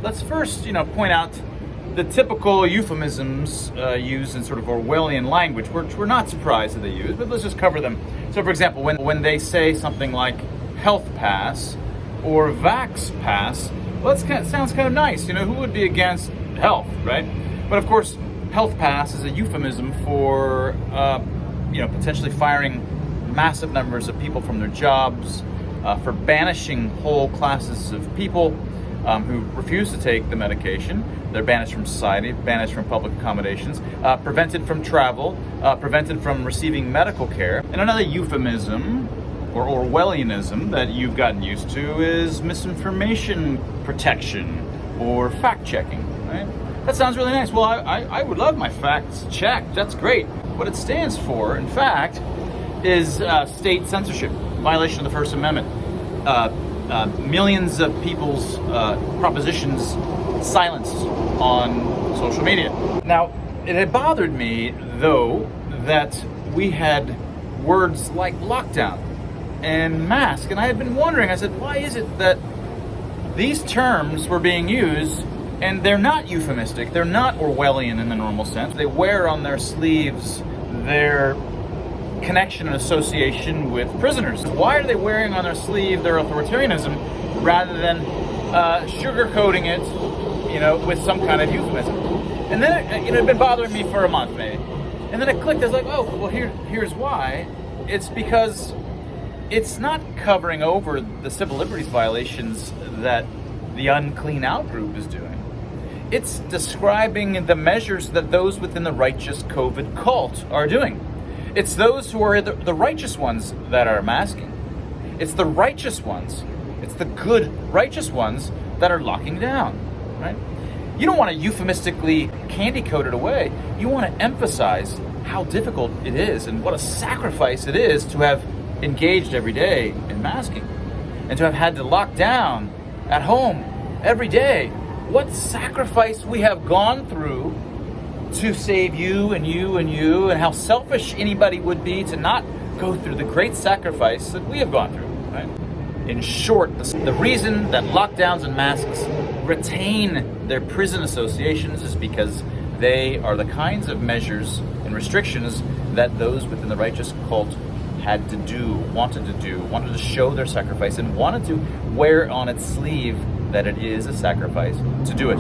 Let's first, point out the typical euphemisms used in sort of Orwellian language, which we're not surprised that they use, but let's just cover them. So, for example, when they say something like health pass or vax pass, well, that sounds kind of nice. Who would be against health, right? But of course, health pass is a euphemism for, potentially firing massive numbers of people from their jobs, for banishing whole classes of people who refuse to take the medication. They're banished from society, banished from public accommodations, prevented from travel, prevented from receiving medical care. And another euphemism or Orwellianism that you've gotten used to is misinformation protection or fact checking, right? That sounds really nice. Well, I would love my facts checked. That's great. What it stands for, in fact, is state censorship, violation of the First Amendment. Millions of people's propositions silenced on social media. Now, it had bothered me, though, that we had words like lockdown and mask, and I had been wondering, I said, why is it that these terms were being used and they're not euphemistic, they're not Orwellian in the normal sense. They wear on their sleeves their connection and association with prisoners. Why are they wearing on their sleeve their authoritarianism rather than sugarcoating it, with some kind of euphemism? And then it had been bothering me for a month maybe. And then it clicked. I was like, oh, well, here's why. It's because it's not covering over the civil liberties violations that the unclean out group is doing. It's describing the measures that those within the righteous COVID cult are doing. It's those who are the righteous ones that are masking. It's the righteous ones. It's the good righteous ones that are locking down, right? You don't want to euphemistically candy coat it away. You want to emphasize how difficult it is and what a sacrifice it is to have engaged every day in masking and to have had to lock down at home every day. What sacrifice we have gone through to save you and you and you, and how selfish anybody would be to not go through the great sacrifice that we have gone through, right? In short, the reason that lockdowns and masks retain their prison associations is because they are the kinds of measures and restrictions that those within the righteous cult had to do, wanted to show their sacrifice, and wanted to wear on its sleeve that it is a sacrifice to do it.